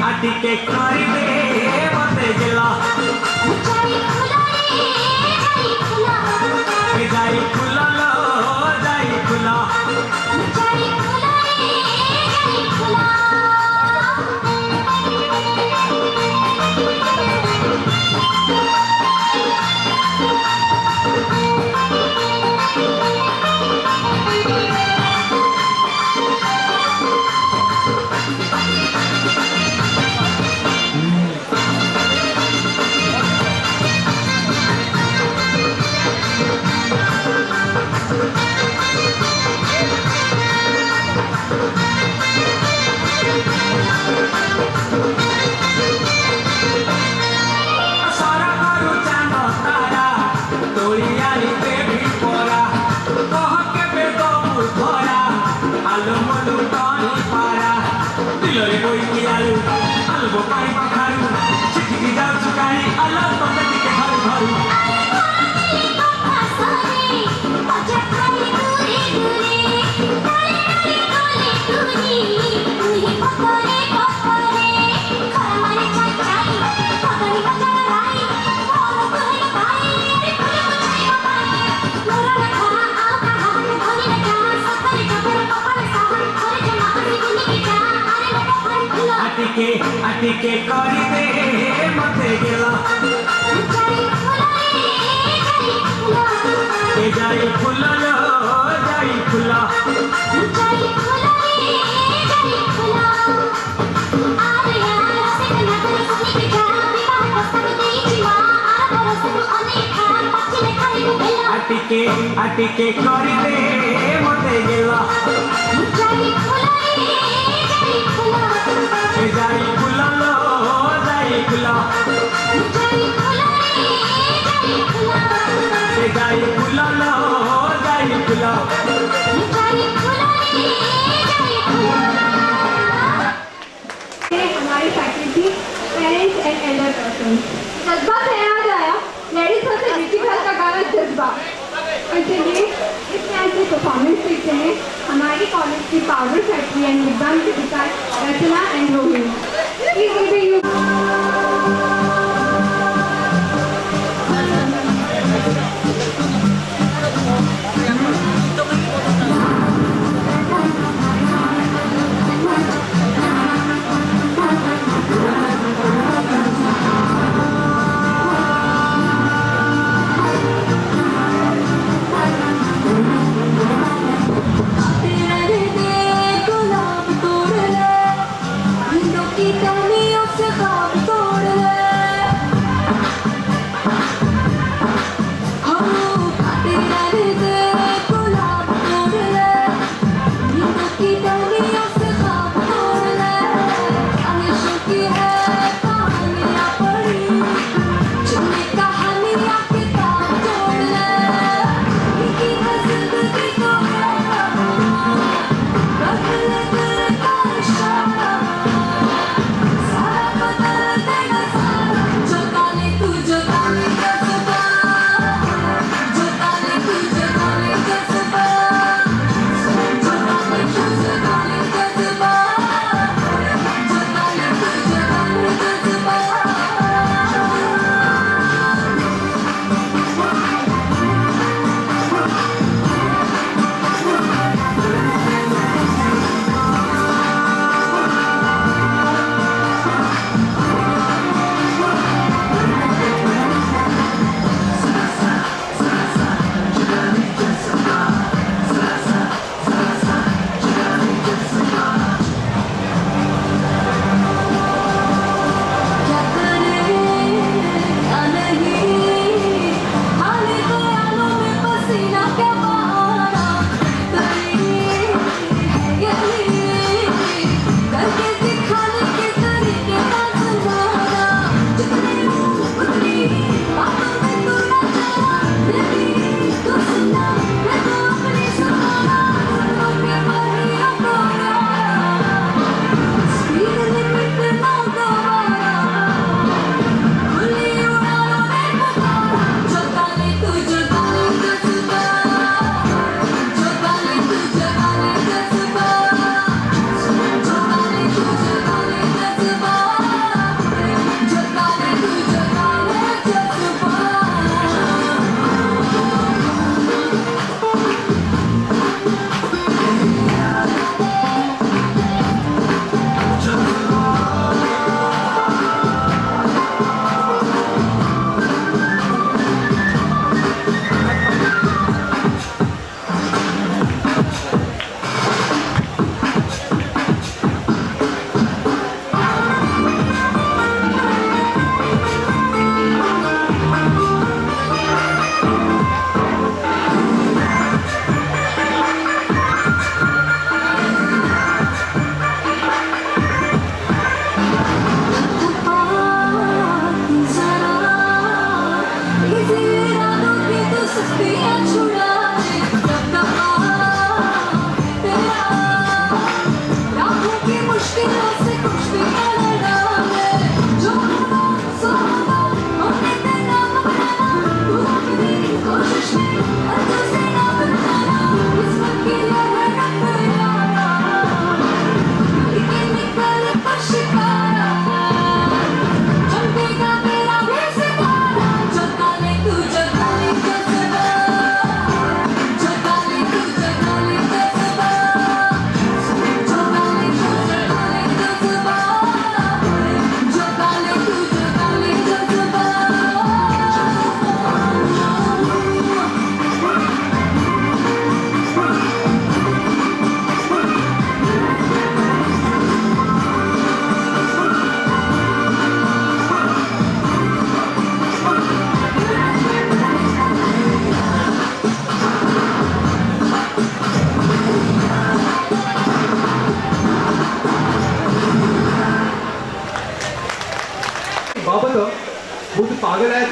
आटिके खारी दे मते गेला जाई खुला लो जाई खुला आटिके करी दे मते गेला जाई खुला लो जाई खुला आटिके करी दे मते गेला जाई खुला लो जाई खुला जाई खुला लो जाई खुला हमारी faculty parents and Elder person जज्बा से याद आया लेडीज से म्यूजिकल का गाना जज्बा और चलिए इस तरह से परफॉर्मेंस देखते हैं हमारी कॉलेज की पाउडर फैक्ट्री एंड विद्वान के पिता रचना एंड रोहिणी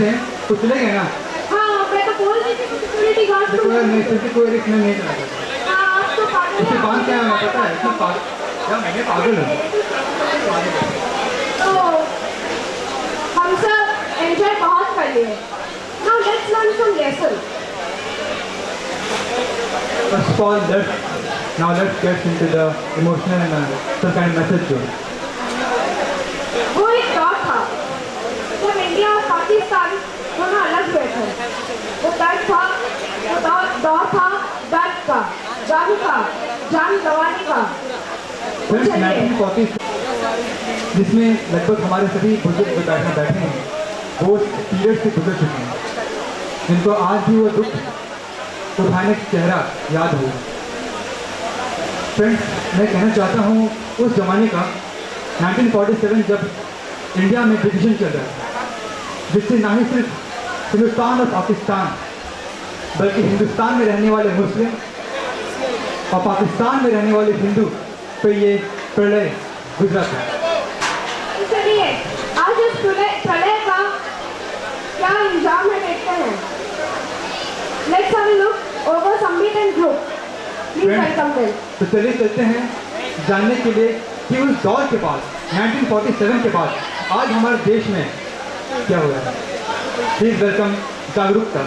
थे वो चले गए ना। हाँ मैं तो बोल रही थी सिक्योरिटी गार्ड देखो यार, नहीं सिर्फ कोई रिस्क नहीं चला था। हाँ आप तो पागल इसे हैं। बांध क्या है पता है? इसमें पागल यार, मैं पागल हूँ। तो हम सब एंजॉय बहुत कर लिए। Now let's learn some lesson. First of all, let's get into the emotional and some kind of message to it. वो एक दौर था जब इंडिया और पाकिस्तान दोनों अलग हुए थे। वो दर्द था, वो दौर था दर्द का, जान का, जान गंवाने का। Friends, 1940 जिसमें लगभग हमारे सभी बुजुर्ग बैठे हैं, वो पीरियड से गुजर चुके हैं, जिनको आज भी वो दुख उठाने का चेहरा याद हो। फ्रेंड्स, मैं कहना चाहता हूँ उस ज़माने का 1947 जब इंडिया में डिवीजन चल रहा था, जिससे ना ही सिर्फ हिंदुस्तान और पाकिस्तान बल्कि हिंदुस्तान में रहने वाले मुस्लिम और पाकिस्तान में रहने वाले हिंदू पे ये प्रलय गुजरा था। चलिए आज इस प्रलय का क्या इंजाम है देखते हैं। Let's have a look over Sambit and group. Please welcome them. तो चलिए चलते हैं जानने के लिए कि उस दौर के बाद 1947 के बाद आज हमारे देश में क्या हो रहा है। प्लीज वेलकम जागरूकता।